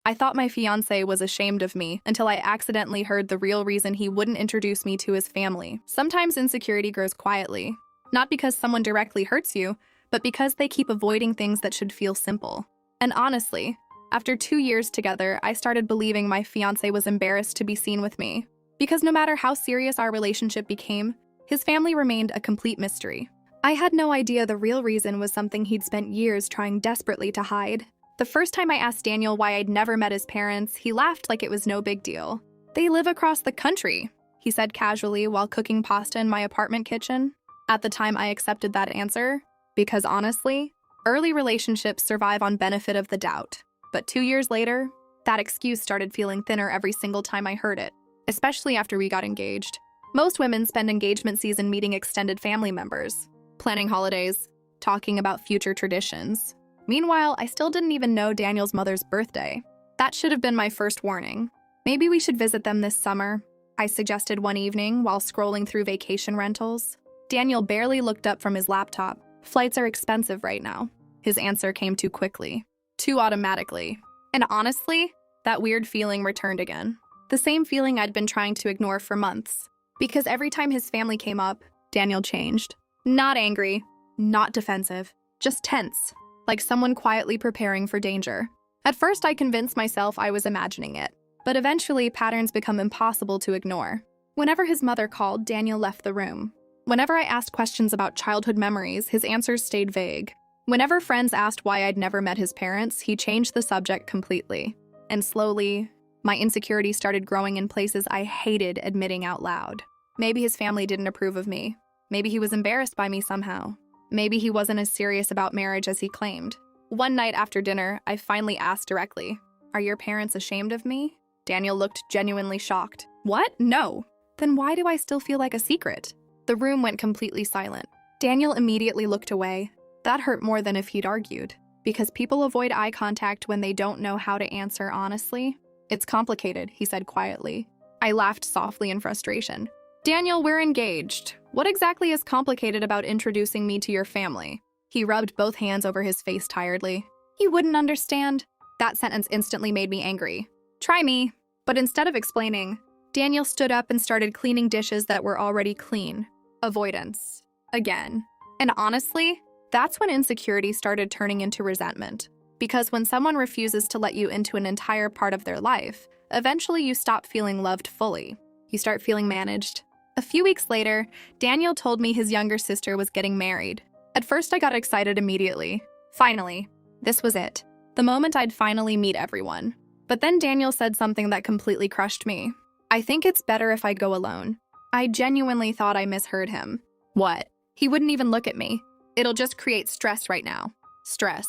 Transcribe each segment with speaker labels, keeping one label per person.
Speaker 1: I thought my fiancé was ashamed of me until I accidentally heard the real reason he wouldn't introduce me to his family. Sometimes insecurity grows quietly, not because someone directly hurts you, but because they keep avoiding things that should feel simple. And honestly, after 2 years together, I started believing my fiancé was embarrassed to be seen with me. Because no matter how serious our relationship became, his family remained a complete mystery. I had no idea the real reason was something he'd spent years trying desperately to hide. The first time I asked Daniel why I'd never met his parents, he laughed like it was no big deal. "They live across the country," he said casually while cooking pasta in my apartment kitchen. At the time, I accepted that answer, because honestly, early relationships survive on benefit of the doubt. But 2 years later, that excuse started feeling thinner every single time I heard it, especially after we got engaged. Most women spend engagement season meeting extended family members, planning holidays, talking about future traditions. Meanwhile, I still didn't even know Daniel's mother's birthday. That should have been my first warning. "Maybe we should visit them this summer," I suggested one evening while scrolling through vacation rentals. Daniel barely looked up from his laptop. "Flights are expensive right now." His answer came too quickly, too automatically. And honestly, that weird feeling returned again. The same feeling I'd been trying to ignore for months. Because every time his family came up, Daniel changed. Not angry, not defensive, just tense, like someone quietly preparing for danger. At first, I convinced myself I was imagining it, but eventually patterns become impossible to ignore. Whenever his mother called, Daniel left the room. Whenever I asked questions about childhood memories, his answers stayed vague. Whenever friends asked why I'd never met his parents, he changed the subject completely. And slowly, my insecurity started growing in places I hated admitting out loud. Maybe his family didn't approve of me. Maybe he was embarrassed by me somehow. Maybe he wasn't as serious about marriage as he claimed. One night after dinner, I finally asked directly, "Are your parents ashamed of me?" Daniel looked genuinely shocked. "What? No." "Then why do I still feel like a secret?" The room went completely silent. Daniel immediately looked away. That hurt more than if he'd argued. Because people avoid eye contact when they don't know how to answer honestly. "It's complicated," he said quietly. I laughed softly in frustration. "Daniel, we're engaged. What exactly is complicated about introducing me to your family?" He rubbed both hands over his face tiredly. "You wouldn't understand." That sentence instantly made me angry. "Try me." But instead of explaining, Daniel stood up and started cleaning dishes that were already clean. Avoidance. Again. And honestly, that's when insecurity started turning into resentment. Because when someone refuses to let you into an entire part of their life, eventually you stop feeling loved fully. You start feeling managed. A few weeks later, Daniel told me his younger sister was getting married. At first, I got excited immediately. Finally. This was it. The moment I'd finally meet everyone. But then Daniel said something that completely crushed me. "I think it's better if I go alone." I genuinely thought I misheard him. What? He wouldn't even look at me. "It'll just create stress right now." Stress.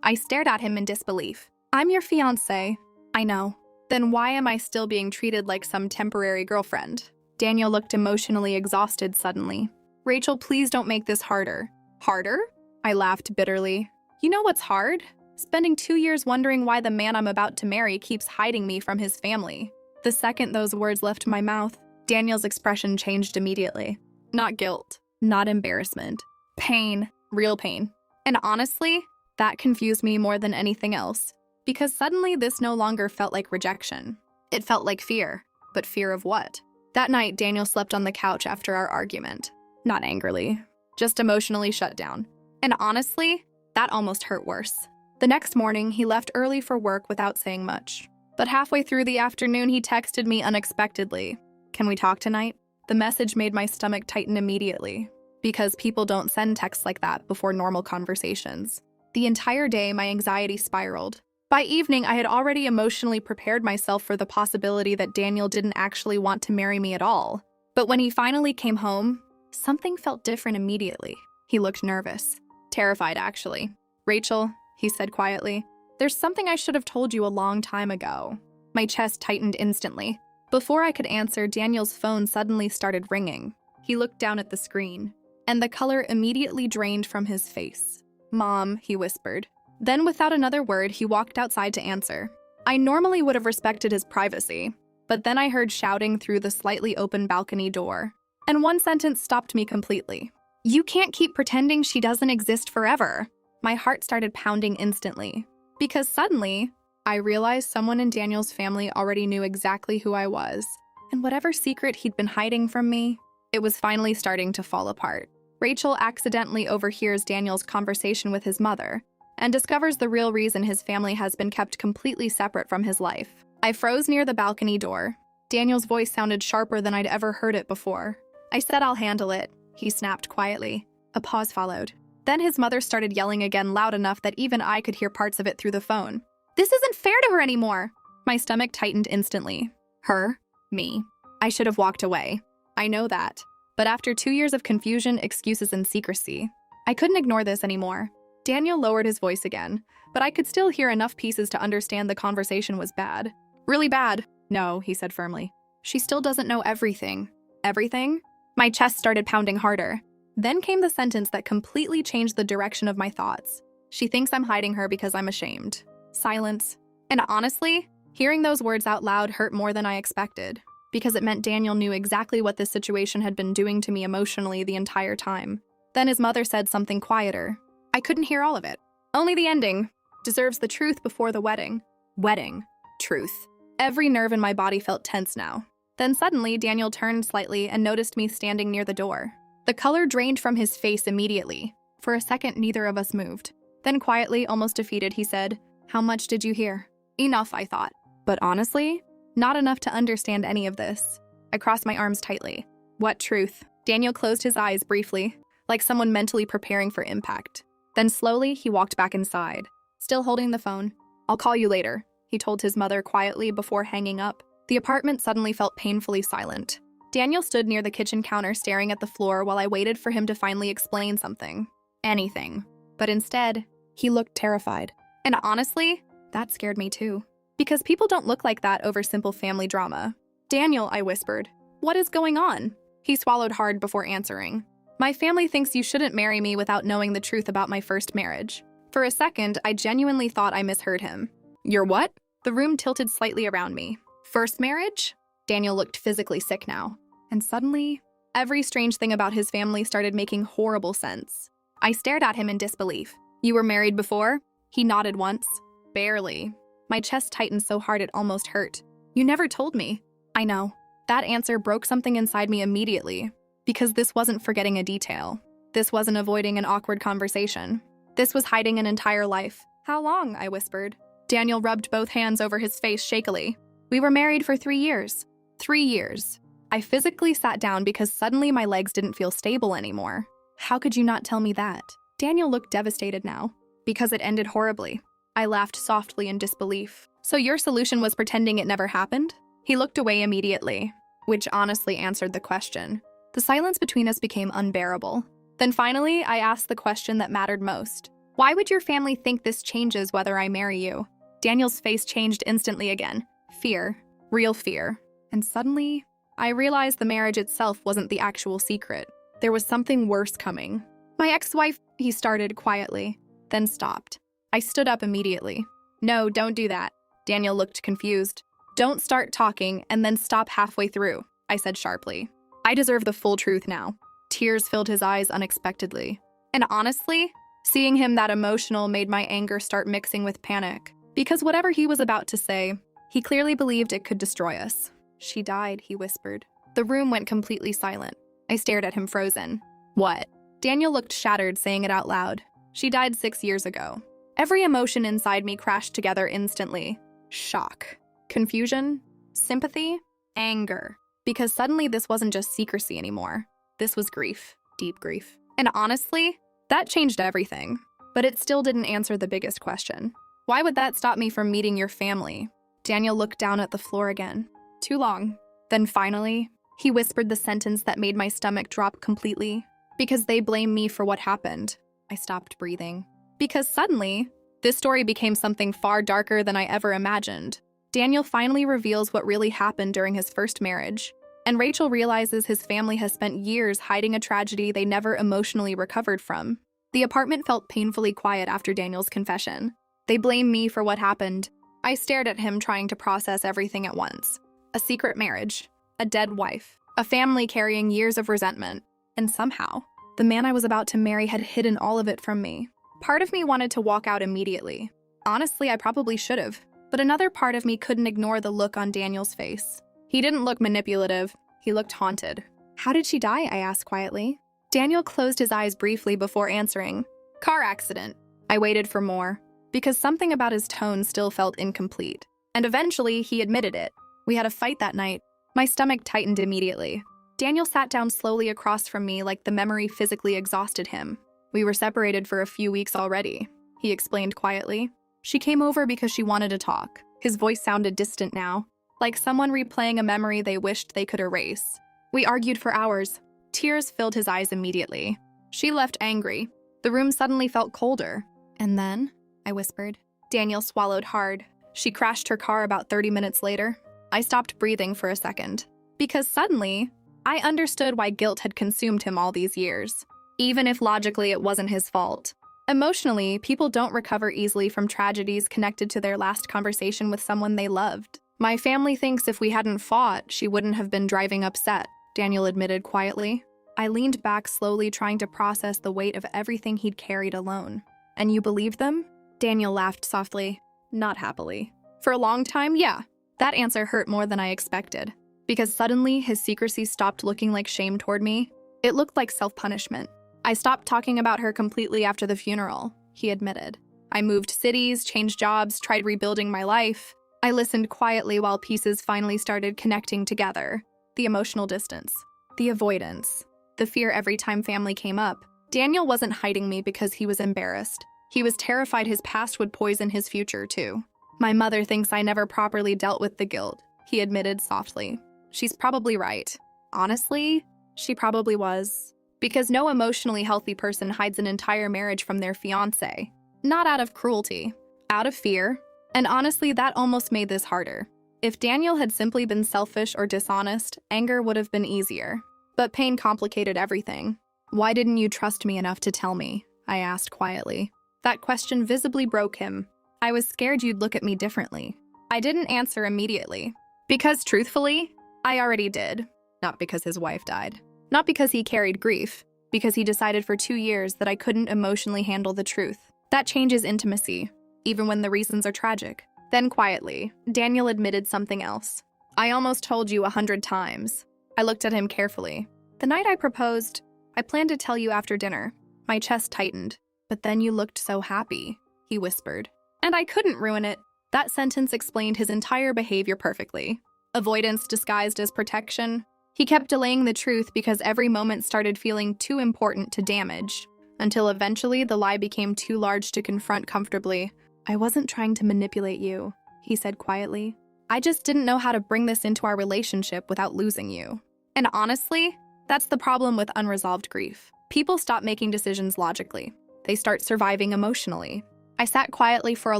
Speaker 1: I stared at him in disbelief. "I'm your fiancé." "I know." "Then why am I still being treated like some temporary girlfriend?" Daniel looked emotionally exhausted suddenly. "Rachel, please don't make this harder." "Harder?" I laughed bitterly. "You know what's hard? Spending 2 years wondering why the man I'm about to marry keeps hiding me from his family." The second those words left my mouth, Daniel's expression changed immediately. Not guilt, not embarrassment. Pain, real pain. And honestly, that confused me more than anything else. Because suddenly this no longer felt like rejection. It felt like fear. But fear of what? That night, Daniel slept on the couch after our argument. Not angrily, just emotionally shut down. And honestly, that almost hurt worse. The next morning, he left early for work without saying much. But halfway through the afternoon, he texted me unexpectedly. "Can we talk tonight?" The message made my stomach tighten immediately. Because people don't send texts like that before normal conversations. The entire day, my anxiety spiraled. By evening, I had already emotionally prepared myself for the possibility that Daniel didn't actually want to marry me at all. But when he finally came home, something felt different immediately. He looked nervous. Terrified, actually. "Rachel," he said quietly, "there's something I should have told you a long time ago." My chest tightened instantly. Before I could answer, Daniel's phone suddenly started ringing. He looked down at the screen, and the color immediately drained from his face. "Mom," he whispered. Then, without another word, he walked outside to answer. I normally would have respected his privacy, but then I heard shouting through the slightly open balcony door. And one sentence stopped me completely. "You can't keep pretending she doesn't exist forever." My heart started pounding instantly. Because suddenly, I realized someone in Daniel's family already knew exactly who I was, and whatever secret he'd been hiding from me, it was finally starting to fall apart. Rachel accidentally overhears Daniel's conversation with his mother and discovers the real reason his family has been kept completely separate from his life. I froze near the balcony door. Daniel's voice sounded sharper than I'd ever heard it before. I said I'll handle it, he snapped quietly. A pause followed. Then his mother started yelling again loud enough that even I could hear parts of it through the phone. This isn't fair to her anymore! My stomach tightened instantly. Her? Me. I should have walked away. I know that. But after 2 years of confusion, excuses, and secrecy, I couldn't ignore this anymore. Daniel lowered his voice again, but I could still hear enough pieces to understand the conversation was bad. Really bad. No, he said firmly. She still doesn't know everything. Everything? My chest started pounding harder. Then came the sentence that completely changed the direction of my thoughts. She thinks I'm hiding her because I'm ashamed. Silence. And honestly, hearing those words out loud hurt more than I expected, because it meant Daniel knew exactly what this situation had been doing to me emotionally the entire time. Then his mother said something quieter. I couldn't hear all of it. Only the ending. Deserves the truth before the wedding. Wedding. Truth. Every nerve in my body felt tense now. Then suddenly, Daniel turned slightly and noticed me standing near the door. The color drained from his face immediately. For a second, neither of us moved. Then quietly, almost defeated, he said, "How much did you hear?" Enough, I thought. But honestly, not enough to understand any of this. I crossed my arms tightly. What truth? Daniel closed his eyes briefly, like someone mentally preparing for impact. Then slowly, he walked back inside, still holding the phone. I'll call you later, he told his mother quietly before hanging up. The apartment suddenly felt painfully silent. Daniel stood near the kitchen counter staring at the floor while I waited for him to finally explain something. Anything. But instead, he looked terrified. And honestly, that scared me too. Because people don't look like that over simple family drama. Daniel, I whispered, what is going on? He swallowed hard before answering. My family thinks you shouldn't marry me without knowing the truth about my first marriage. For a second, I genuinely thought I misheard him. Your what? The room tilted slightly around me. First marriage? Daniel looked physically sick now. And suddenly, every strange thing about his family started making horrible sense. I stared at him in disbelief. You were married before? He nodded once. Barely. My chest tightened so hard it almost hurt. You never told me. I know. That answer broke something inside me immediately. Because this wasn't forgetting a detail. This wasn't avoiding an awkward conversation. This was hiding an entire life. How long? I whispered. Daniel rubbed both hands over his face shakily. We were married for 3 years. 3 years. I physically sat down because suddenly my legs didn't feel stable anymore. How could you not tell me that? Daniel looked devastated now. Because it ended horribly. I laughed softly in disbelief. So your solution was pretending it never happened? He looked away immediately, which honestly answered the question. The silence between us became unbearable. Then finally, I asked the question that mattered most. Why would your family think this changes whether I marry you? Daniel's face changed instantly again. Fear. Real fear. And suddenly, I realized the marriage itself wasn't the actual secret. There was something worse coming. My ex-wife, he started quietly, then stopped. I stood up immediately. No, don't do that. Daniel looked confused. Don't start talking and then stop halfway through, I said sharply. I deserve the full truth now. Tears filled his eyes unexpectedly. And honestly, seeing him that emotional made my anger start mixing with panic. Because whatever he was about to say, he clearly believed it could destroy us. She died, he whispered. The room went completely silent. I stared at him frozen. What? Daniel looked shattered, saying it out loud. She died 6 years ago. Every emotion inside me crashed together instantly. Shock. Confusion. Sympathy. Anger. Because suddenly this wasn't just secrecy anymore. This was grief. Deep grief. And honestly, that changed everything. But it still didn't answer the biggest question. Why would that stop me from meeting your family? Daniel looked down at the floor again. Too long. Then finally, he whispered the sentence that made my stomach drop completely. Because they blame me for what happened. I stopped breathing. Because suddenly, this story became something far darker than I ever imagined. Daniel finally reveals what really happened during his first marriage. And Rachel realizes his family has spent years hiding a tragedy they never emotionally recovered from. The apartment felt painfully quiet after Daniel's confession. They blame me for what happened. I stared at him, trying to process everything at once. A secret marriage, a dead wife, a family carrying years of resentment. And somehow, the man I was about to marry had hidden all of it from me. Part of me wanted to walk out immediately. Honestly, I probably should have. But another part of me couldn't ignore the look on Daniel's face. He didn't look manipulative. He looked haunted. "How did she die?" I asked quietly. Daniel closed his eyes briefly before answering. "Car accident." I waited for more, because something about his tone still felt incomplete. And eventually, he admitted it. "We had a fight that night." My stomach tightened immediately. Daniel sat down slowly across from me like the memory physically exhausted him. "We were separated for a few weeks already," he explained quietly. "She came over because she wanted to talk." His voice sounded distant now, like someone replaying a memory they wished they could erase. "We argued for hours." Tears filled his eyes immediately. "She left angry." The room suddenly felt colder. "And then?" I whispered. Daniel swallowed hard. "She crashed her car about 30 minutes later." I stopped breathing for a second, because suddenly, I understood why guilt had consumed him all these years, even if logically it wasn't his fault. Emotionally, people don't recover easily from tragedies connected to their last conversation with someone they loved. "My family thinks if we hadn't fought, she wouldn't have been driving upset," Daniel admitted quietly. I leaned back slowly, trying to process the weight of everything he'd carried alone. "And you believed them?" Daniel laughed softly, not happily. "For a long time, yeah." That answer hurt more than I expected, because suddenly his secrecy stopped looking like shame toward me. It looked like self-punishment. "I stopped talking about her completely after the funeral," he admitted. "I moved cities, changed jobs, tried rebuilding my life." I listened quietly while pieces finally started connecting together. The emotional distance, the avoidance, the fear every time family came up. Daniel wasn't hiding me because he was embarrassed. He was terrified his past would poison his future, too. "My mother thinks I never properly dealt with the guilt," he admitted softly. "She's probably right. Honestly, she probably was. Because no emotionally healthy person hides an entire marriage from their fiancé. Not out of cruelty, out of fear. And honestly, that almost made this harder. If Daniel had simply been selfish or dishonest, anger would have been easier. But pain complicated everything. "Why didn't you trust me enough to tell me?" I asked quietly. That question visibly broke him. "I was scared you'd look at me differently." I didn't answer immediately. Because truthfully, I already did. Not because his wife died. Not because he carried grief. Because he decided for 2 years that I couldn't emotionally handle the truth. That changes intimacy, even when the reasons are tragic. Then quietly, Daniel admitted something else. "I almost told you 100 times. I looked at him carefully. "The night I proposed, I planned to tell you after dinner." My chest tightened. "But then you looked so happy," he whispered. "And I couldn't ruin it." That sentence explained his entire behavior perfectly. Avoidance disguised as protection. He kept delaying the truth because every moment started feeling too important to damage, until eventually the lie became too large to confront comfortably. "I wasn't trying to manipulate you," he said quietly. "I just didn't know how to bring this into our relationship without losing you." And honestly, that's the problem with unresolved grief. People stop making decisions logically. They start surviving emotionally. I sat quietly for a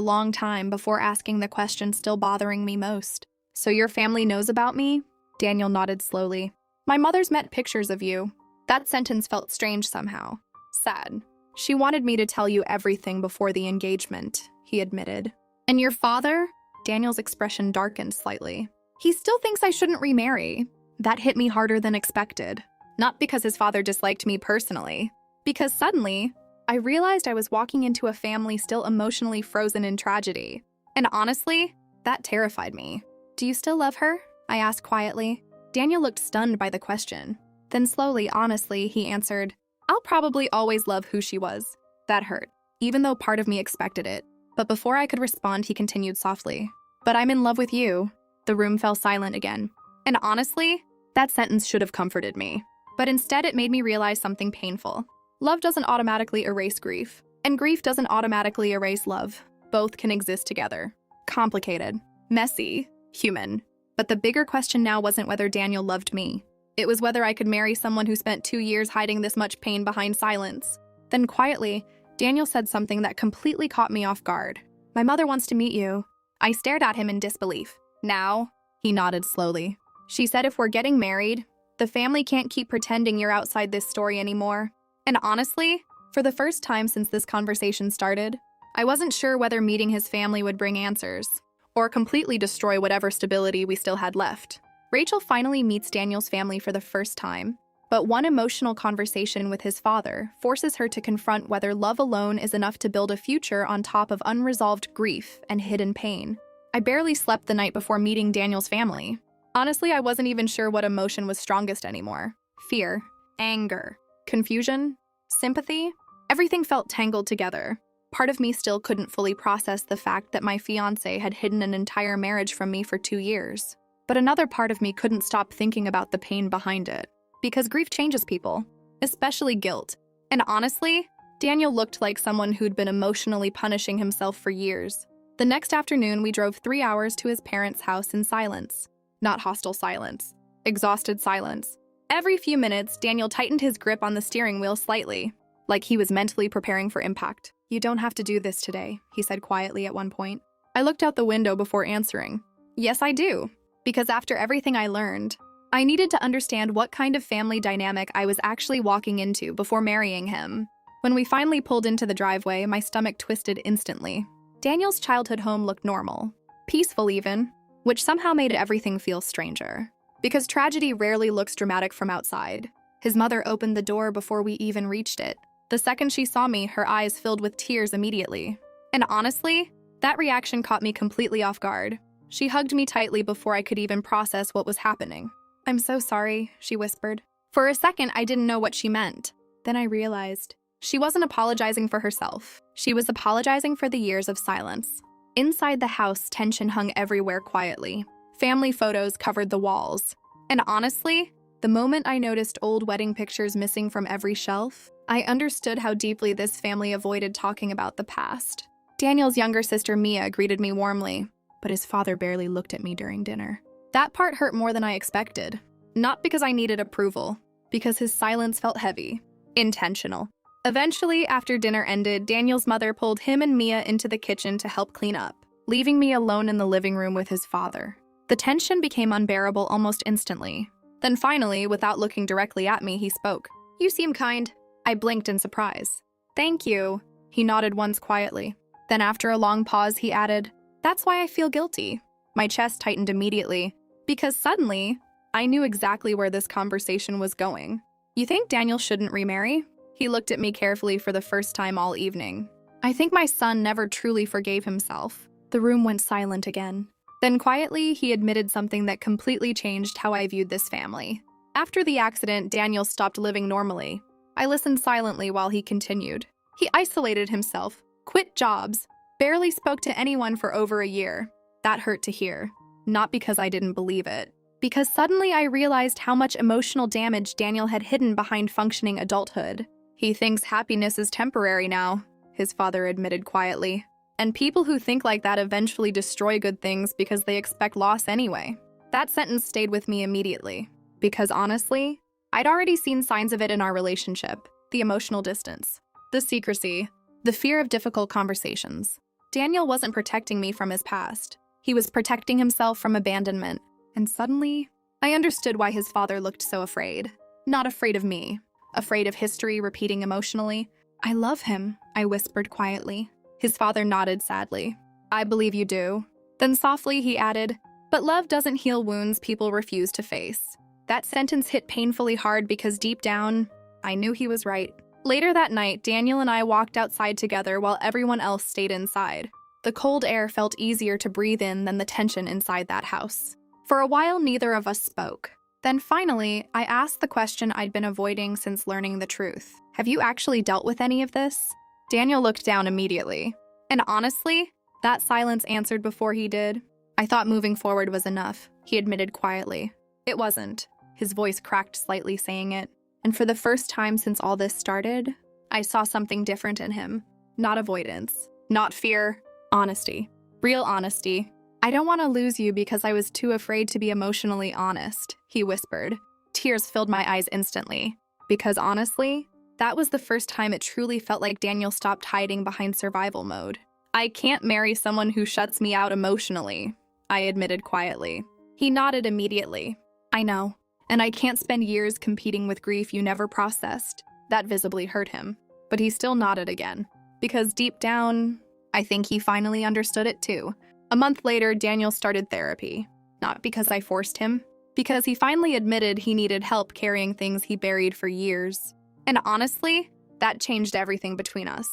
Speaker 1: long time before asking the question still bothering me most. "So your family knows about me?" Daniel nodded slowly. "My mother's met pictures of you." That sentence felt strange somehow. Sad. "She wanted me to tell you everything before the engagement," he admitted. "And your father?" Daniel's expression darkened slightly. "He still thinks I shouldn't remarry." That hit me harder than expected. Not because his father disliked me personally. Because suddenly, I realized I was walking into a family still emotionally frozen in tragedy. And honestly, that terrified me. "Do you still love her?" I asked quietly. Daniel looked stunned by the question. Then slowly, honestly, he answered, "I'll probably always love who she was." That hurt, even though part of me expected it. But before I could respond, he continued softly, "But I'm in love with you." The room fell silent again. And honestly, that sentence should have comforted me. But instead, it made me realize something painful. Love doesn't automatically erase grief, and grief doesn't automatically erase love. Both can exist together. Complicated, messy, human. But the bigger question now wasn't whether Daniel loved me. It was whether I could marry someone who spent 2 years hiding this much pain behind silence. Then quietly, Daniel said something that completely caught me off guard. "My mother wants to meet you." I stared at him in disbelief. "Now?" He nodded slowly. "She said if we're getting married, the family can't keep pretending you're outside this story anymore." And honestly, for the first time since this conversation started, I wasn't sure whether meeting his family would bring answers, or completely destroy whatever stability we still had left. Rachel finally meets Daniel's family for the first time, but one emotional conversation with his father forces her to confront whether love alone is enough to build a future on top of unresolved grief and hidden pain. I barely slept the night before meeting Daniel's family. Honestly, I wasn't even sure what emotion was strongest anymore. Fear, anger, confusion, sympathy. Everything felt tangled together. Part of me still couldn't fully process the fact that my fiancé had hidden an entire marriage from me for 2 years. But another part of me couldn't stop thinking about the pain behind it. Because grief changes people, especially guilt. And honestly, Daniel looked like someone who'd been emotionally punishing himself for years. The next afternoon, we drove 3 hours to his parents' house in silence. Not hostile silence, exhausted silence. Every few minutes, Daniel tightened his grip on the steering wheel slightly, like he was mentally preparing for impact. "You don't have to do this today," he said quietly at one point. I looked out the window before answering. Yes, I do. Because after everything I learned, I needed to understand what kind of family dynamic I was actually walking into before marrying him. When we finally pulled into the driveway, my stomach twisted instantly. Daniel's childhood home looked normal, peaceful even, which somehow made everything feel stranger. Because tragedy rarely looks dramatic from outside. His mother opened the door before we even reached it. The second she saw me, her eyes filled with tears immediately. And honestly, that reaction caught me completely off guard. She hugged me tightly before I could even process what was happening. "I'm so sorry," she whispered. For a second, I didn't know what she meant. Then I realized she wasn't apologizing for herself. She was apologizing for the years of silence. Inside the house, tension hung everywhere quietly. Family photos covered the walls. And honestly, the moment I noticed old wedding pictures missing from every shelf, I understood how deeply this family avoided talking about the past. Daniel's younger sister, Mia, greeted me warmly, but his father barely looked at me during dinner. That part hurt more than I expected. Not because I needed approval, because his silence felt heavy, intentional. Eventually, after dinner ended, Daniel's mother pulled him and Mia into the kitchen to help clean up, leaving me alone in the living room with his father. The tension became unbearable almost instantly. Then finally, without looking directly at me, he spoke. "You seem kind." I blinked in surprise. "Thank you." He nodded once quietly. Then after a long pause, he added, "That's why I feel guilty." My chest tightened immediately, because suddenly, I knew exactly where this conversation was going. "You think Daniel shouldn't remarry?" He looked at me carefully for the first time all evening. I think my son never truly forgave himself. The room went silent again. Then quietly, he admitted something that completely changed how I viewed this family. After the accident, Daniel stopped living normally. I listened silently while he continued. He isolated himself, quit jobs, barely spoke to anyone for over a year. That hurt to hear. Not because I didn't believe it. Because suddenly I realized how much emotional damage Daniel had hidden behind functioning adulthood. "He thinks happiness is temporary now," his father admitted quietly. "And people who think like that eventually destroy good things because they expect loss anyway." That sentence stayed with me immediately. Because honestly, I'd already seen signs of it in our relationship. The emotional distance, the secrecy, the fear of difficult conversations. Daniel wasn't protecting me from his past. He was protecting himself from abandonment. And suddenly, I understood why his father looked so afraid. Not afraid of me. Afraid of history repeating emotionally. "I love him," I whispered quietly. His father nodded sadly. "I believe you do." Then softly he added, "But love doesn't heal wounds people refuse to face." That sentence hit painfully hard because deep down, I knew he was right. Later that night, Daniel and I walked outside together while everyone else stayed inside. The cold air felt easier to breathe in than the tension inside that house. For a while, neither of us spoke. Then finally, I asked the question I'd been avoiding since learning the truth. "Have you actually dealt with any of this?" Daniel looked down immediately. And honestly, that silence answered before he did. "I thought moving forward was enough," he admitted quietly. "It wasn't." His voice cracked slightly saying it. And for the first time since all this started, I saw something different in him. Not avoidance. Not fear. Honesty. Real honesty. "I don't want to lose you because I was too afraid to be emotionally honest," he whispered. Tears filled my eyes instantly. Because honestly, that was the first time it truly felt like Daniel stopped hiding behind survival mode. "I can't marry someone who shuts me out emotionally," I admitted quietly. He nodded immediately. "I know. And I can't spend years competing with grief you never processed." That visibly hurt him. But he still nodded again. Because deep down, I think he finally understood it too. A month later, Daniel started therapy. Not because I forced him. Because he finally admitted he needed help carrying things he buried for years. And honestly, that changed everything between us.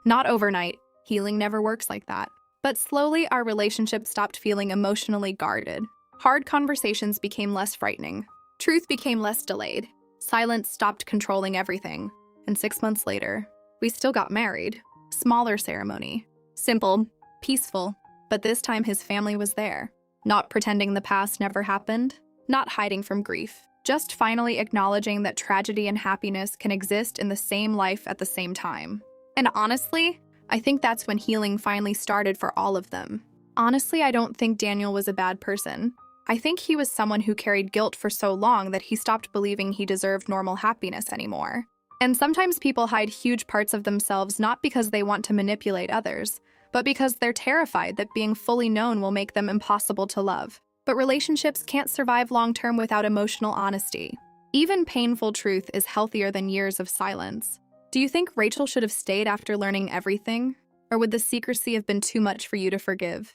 Speaker 1: Not overnight. Healing never works like that. But slowly, our relationship stopped feeling emotionally guarded. Hard conversations became less frightening. Truth became less delayed. Silence stopped controlling everything. And 6 months later, we still got married. Smaller ceremony. Simple, peaceful, but this time his family was there. Not pretending the past never happened, not hiding from grief, just finally acknowledging that tragedy and happiness can exist in the same life at the same time. And honestly, I think that's when healing finally started for all of them. Honestly, I don't think Daniel was a bad person. I think he was someone who carried guilt for so long that he stopped believing he deserved normal happiness anymore. And sometimes people hide huge parts of themselves not because they want to manipulate others, but because they're terrified that being fully known will make them impossible to love. But relationships can't survive long-term without emotional honesty. Even painful truth is healthier than years of silence. Do you think Rachel should have stayed after learning everything? Or would the secrecy have been too much for you to forgive?